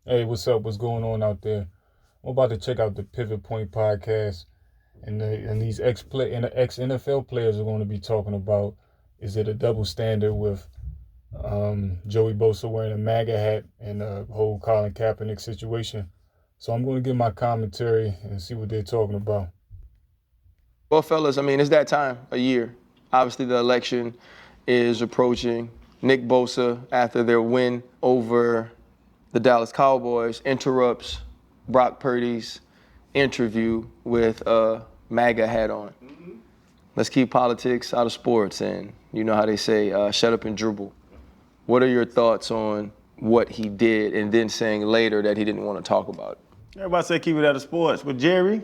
Hey, what's up? What's going on out there? I'm about to check out the Pivot Point podcast, and these ex NFL players are going to be talking about, is it a double standard with Joey Bosa wearing a MAGA hat and the whole Colin Kaepernick situation. So I'm going to give my commentary and see what they're talking about. Well, fellas, I mean, it's that time of year. Obviously, the election is approaching. Nick Bosa, after their win over the Dallas Cowboys, interrupts Brock Purdy's interview with a MAGA hat on. Let's keep politics out of sports, and you know how they say, shut up and dribble. What are your thoughts on what he did and then saying later that he didn't want to talk about it? Everybody say keep it out of sports. But Jerry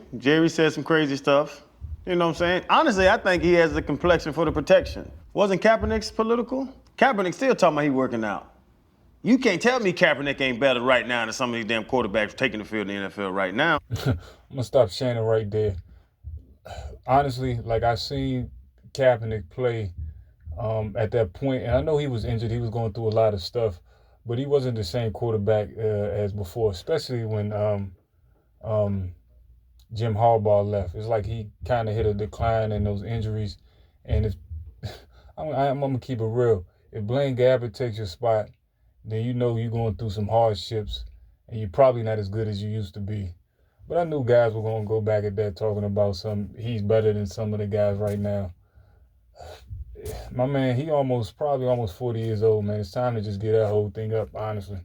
said some crazy stuff. You know what I'm saying? Honestly, I think he has the complexion for the protection. Wasn't Kaepernick's political? Kaepernick still talking about he working out. You can't tell me Kaepernick ain't better right now than some of these damn quarterbacks taking the field in the NFL right now. I'm going to stop Shannon right there. Honestly, like I seen Kaepernick play at that point, and I know he was injured. He was going through a lot of stuff, but he wasn't the same quarterback as before, especially when Jim Harbaugh left. It's like he kind of hit a decline in those injuries. And it's, I'm going to keep it real. If Blaine Gabbert takes your spot, then you know you're going through some hardships, and you're probably not as good as you used to be. But I knew guys were going to go back at that, talking about he's better than some of the guys right now. My man, probably almost 40 years old, man. It's time to just get that whole thing up, honestly.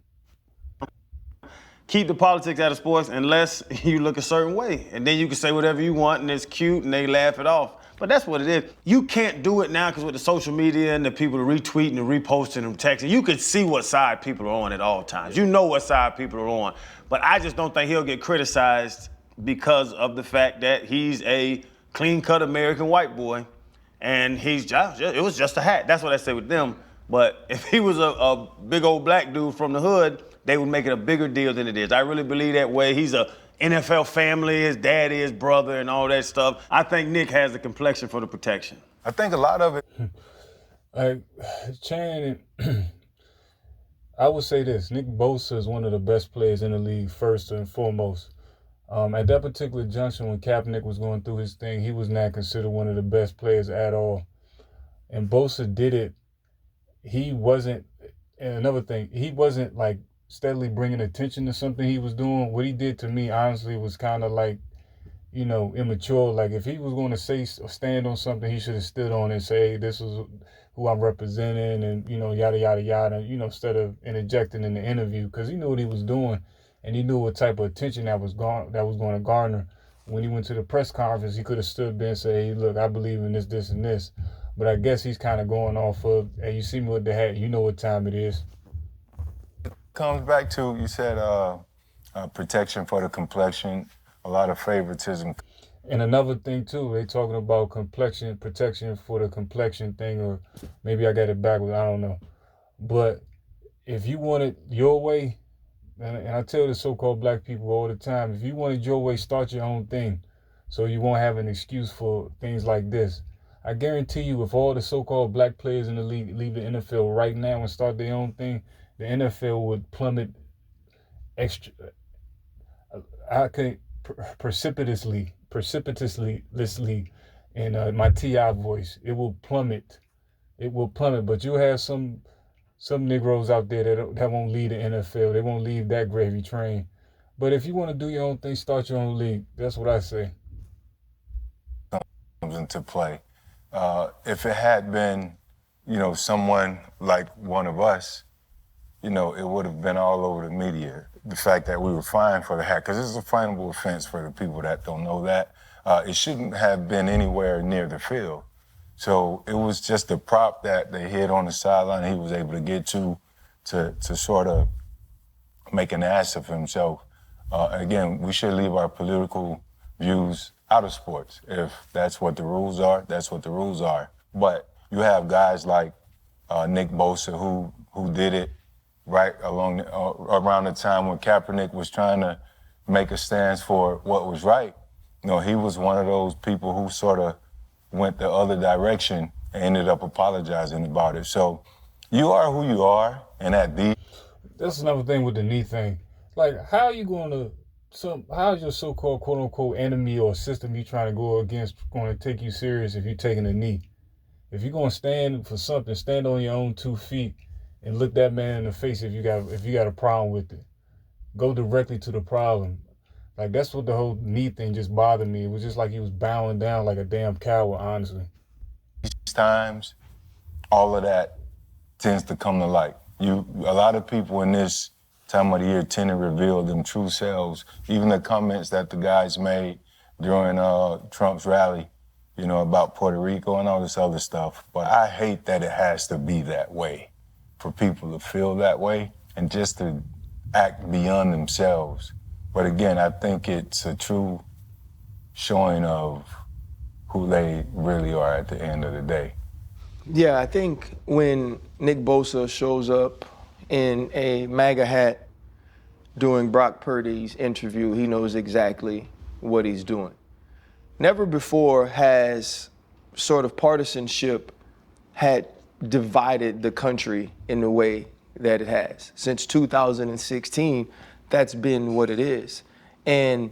Keep the politics out of sports unless you look a certain way. And then you can say whatever you want and it's cute and they laugh it off. But that's what it is. You can't do it now because with the social media and the people retweeting and reposting and texting, you can see what side people are on at all times. You know what side people are on. But I just don't think he'll get criticized because of the fact that he's a clean-cut American white boy and it was just a hat. That's what I say with them. But if he was a big old black dude from the hood, they would make it a bigger deal than it is. I really believe that way. He's a NFL family, his daddy, his brother, and all that stuff. I think Nick has the complexion for the protection. I think a lot of it. Chan, I would say this: Nick Bosa is one of the best players in the league, first and foremost. At that particular junction, when Kaepernick was going through his thing, he was not considered one of the best players at all. And Bosa did it. He wasn't. And another thing, he wasn't like steadily bringing attention to something he was doing. What he did to me, honestly, was kind of like, immature. Like if he was going to say or stand on something, he should have stood on it and say, hey, this is who I'm representing, and yada yada yada. Instead of interjecting in the interview, because he knew what he was doing, and he knew what type of attention that was going to garner. When he went to the press conference, he could have stood there and said, hey, look, I believe in this, this, and this. But I guess he's kind of going off of, hey, you see me with the hat, you know what time it is. Comes back to, you said protection for the complexion, a lot of favoritism. And another thing too, they talking about protection for the complexion thing, or maybe I got it backwards, I don't know. But if you want it your way, and I tell the so-called black people all the time, if you want it your way, start your own thing, so you won't have an excuse for things like this. I guarantee you, if all the so-called black players in the league leave the NFL right now and start their own thing, the NFL would plummet precipitously, in my T.I. voice. It will plummet. But you'll have some Negroes out there that won't leave the NFL. They won't leave that gravy train. But if you want to do your own thing, start your own league. That's what I say. Comes into play. If it had been, someone like one of us, it would have been all over the media. The fact that we were fined for the hat, because this is a finable offense for the people that don't know that. It shouldn't have been anywhere near the field. So it was just a prop that they hid on the sideline he was able to get to sort of make an ass of himself. Again, we should leave our political views out of sports. If that's what the rules are, that's what the rules are. But you have guys like Nick Bosa who did it right around the time when Kaepernick was trying to make a stance for what was right. He was one of those people who sort of went the other direction and ended up apologizing about it. So you are who you are, and That's another thing with the knee thing. Like, how are you going to how is your so-called quote unquote enemy or system you trying to go against going to take you serious if you're taking a knee? If you're going to stand for something, stand on your own 2 feet and look that man in the face if you got a problem with it. Go directly to the problem. Like, that's what the whole knee thing just bothered me. It was just like he was bowing down like a damn coward, honestly. These times, all of that tends to come to light. A lot of people in this time of the year tend to reveal them true selves. Even the comments that the guys made during Trump's rally, about Puerto Rico and all this other stuff. But I hate that it has to be that way, for people to feel that way and just to act beyond themselves. But again, I think it's a true showing of who they really are at the end of the day. Yeah, I think when Nick Bosa shows up in a MAGA hat during Brock Purdy's interview, he knows exactly what he's doing. Never before has sort of partisanship had divided the country in the way that it has. Since 2016, that's been what it is. And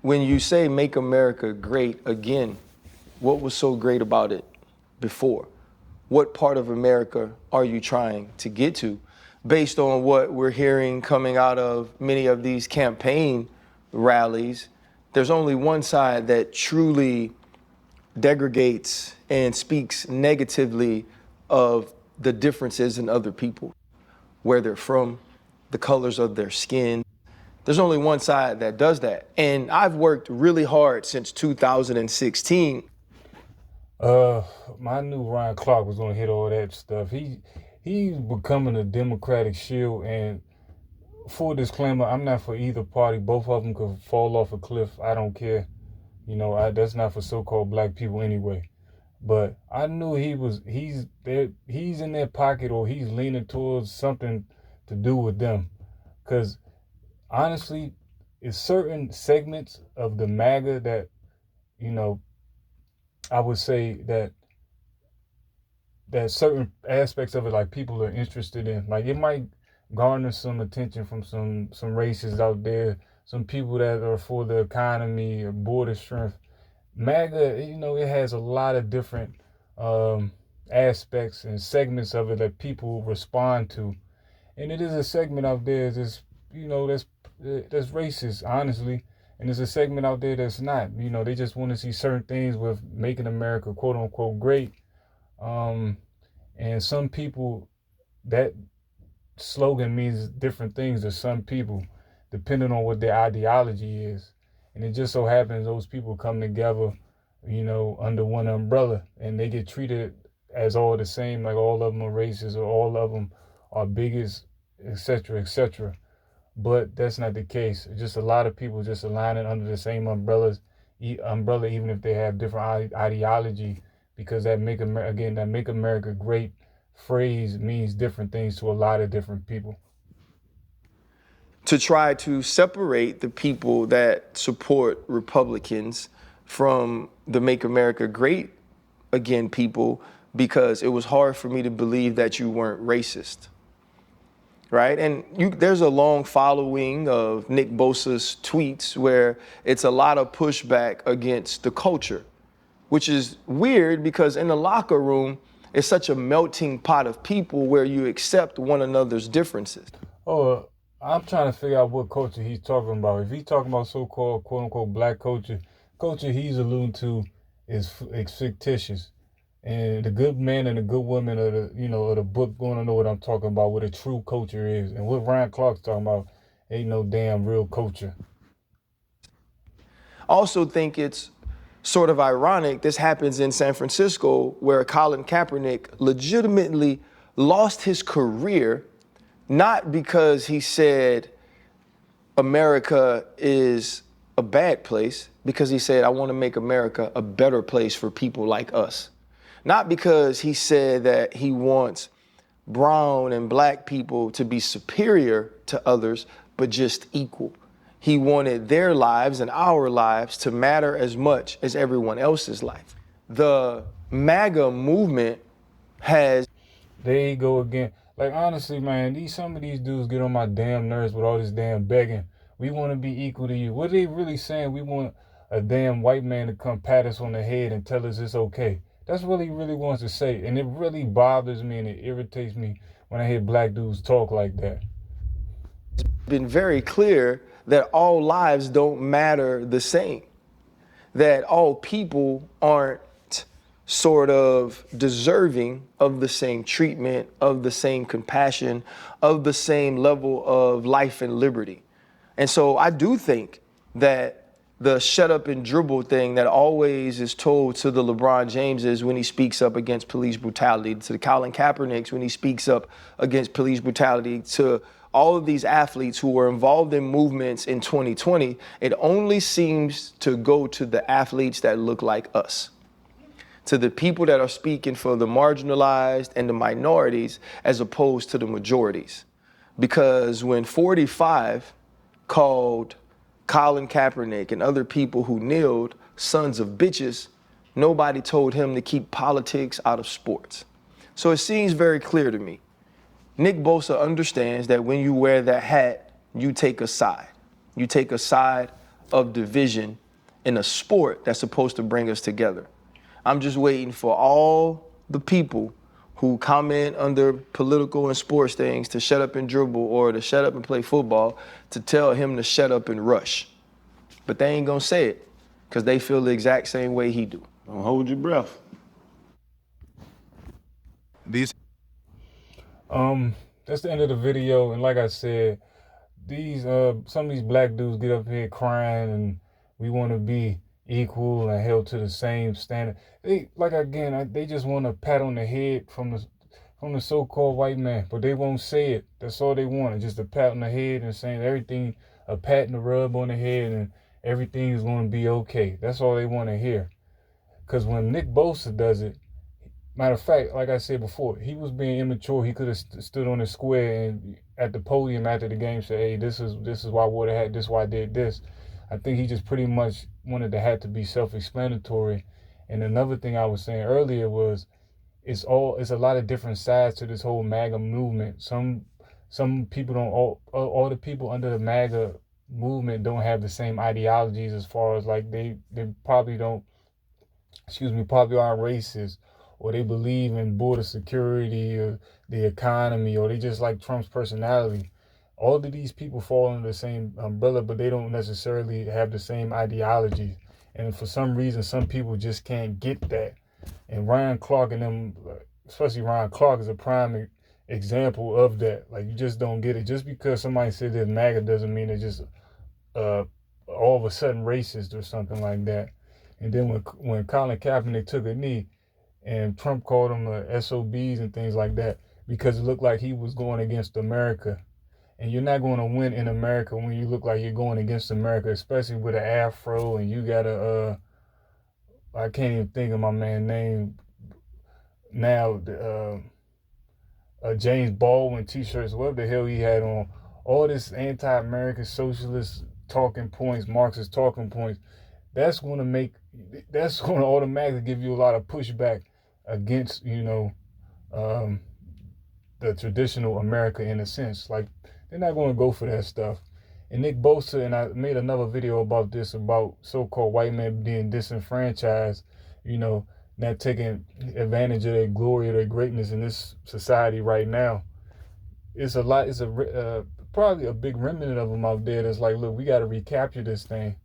when you say make America great again, what was so great about it before? What part of America are you trying to get to? Based on what we're hearing coming out of many of these campaign rallies, there's only one side that truly degrades and speaks negatively of the differences in other people, where they're from, the colors of their skin. There's only one side that does that. And I've worked really hard since 2016. My new Ryan Clark was gonna hit all that stuff. He's becoming a Democratic shield, and full disclaimer, I'm not for either party. Both of them could fall off a cliff. I don't care. That's not for so-called black people anyway. But I knew he's in their pocket, or he's leaning towards something to do with them. Because honestly, it's certain segments of the MAGA that, I would say that certain aspects of it, like, people are interested in. Like, it might garner some attention from some racists out there, some people that are for the economy or border strength. MAGA, it has a lot of different aspects and segments of it that people respond to, and it is a segment out there that's racist, honestly, and there's a segment out there that's not. They just want to see certain things with making America quote unquote great, and some people, that slogan means different things to some people depending on what their ideology is. And it just so happens those people come together, under one umbrella, and they get treated as all the same, like all of them are racist or all of them are bigots, etc., etc. But that's not the case. It's just a lot of people just aligning under the same umbrella, even if they have different ideology, because that make America great phrase means different things to a lot of different people. To try to separate the people that support Republicans from the Make America Great Again people, because it was hard for me to believe that you weren't racist, right? And there's a long following of Nick Bosa's tweets where it's a lot of pushback against the culture, which is weird because in the locker room, it's such a melting pot of people where you accept one another's differences. Oh, I'm trying to figure out what culture he's talking about. If he's talking about so-called quote-unquote black culture he's alluding to is fictitious. And the good man and the good woman of the book going to know what I'm talking about, what a true culture is. And what Ryan Clark's talking about ain't no damn real culture. Also think it's sort of ironic this happens in San Francisco, where Colin Kaepernick legitimately lost his career, not because he said America is a bad place, because he said, I want to make America a better place for people like us. Not because he said that he wants brown and black people to be superior to others, but just equal. He wanted their lives and our lives to matter as much as everyone else's life. The MAGA movement has... There you go again. Like, honestly, man, some of these dudes get on my damn nerves with all this damn begging. We want to be equal to you. What are they really saying? We want a damn white man to come pat us on the head and tell us it's okay. That's what he really wants to say. And it really bothers me and it irritates me when I hear black dudes talk like that. Been very clear that all lives don't matter the same, that all people aren't sort of deserving of the same treatment, of the same compassion, of the same level of life and liberty. And so I do think that the shut up and dribble thing that always is told to the LeBron Jameses when he speaks up against police brutality, to the Colin Kaepernicks when he speaks up against police brutality, to all of these athletes who were involved in movements in 2020, it only seems to go to the athletes that look like us, to the people that are speaking for the marginalized and the minorities as opposed to the majorities. Because when 45 called Colin Kaepernick and other people who kneeled sons of bitches, nobody told him to keep politics out of sports. So it seems very clear to me. Nick Bosa understands that when you wear that hat, you take a side. You take a side of division in a sport that's supposed to bring us together. I'm just waiting for all the people who comment under political and sports things to shut up and dribble or to shut up and play football to tell him to shut up and rush. But they ain't gonna say it because they feel the exact same way he do. Don't hold your breath. That's the end of the video. And like I said, some of these black dudes get up here crying and we want to be equal and held to the same standard. They just want a pat on the head from the so-called white man, but they won't say it. That's all they want, just a pat on the head and saying everything, a pat and a rub on the head and everything is going to be okay. That's all they want to hear. Because when Nick Bosa does it, matter of fact, like I said before, he was being immature. He could have stood on the square and at the podium after the game said, "Hey, this is why I wore the hat. This is why I did this." I think he just pretty much wanted the hat to be self-explanatory. And another thing I was saying earlier was, it's a lot of different sides to this whole MAGA movement. Some people don't all the people under the MAGA movement don't have the same ideologies as far as like they probably don't, probably aren't racist, or they believe in border security or the economy, or they just like Trump's personality. All of these people fall under the same umbrella, but they don't necessarily have the same ideology. And for some reason, some people just can't get that. And Ryan Clark and them, especially Ryan Clark, is a prime example of that. Like, you just don't get it. Just because somebody said they're MAGA doesn't mean they're just all of a sudden racist or something like that. And then when Colin Kaepernick took a knee and Trump called them SOBs and things like that, because it looked like he was going against America. And you're not going to win in America when you look like you're going against America, especially with an afro and you got I can't even think of my man's name now, James Baldwin t-shirts, whatever the hell he had on. All this anti-American socialist talking points, Marxist talking points, that's going to automatically give you a lot of pushback against, the traditional America in a sense. Like, they're not going to go for that stuff. And Nick Bosa, and I made another video about this, about so-called white men being disenfranchised, not taking advantage of their glory or their greatness in this society right now. It's probably a big remnant of them out there that's like, look, we got to recapture this thing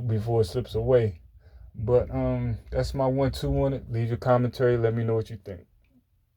before it slips away. But that's my 1-2 on it. Leave your commentary. Let me know what you think.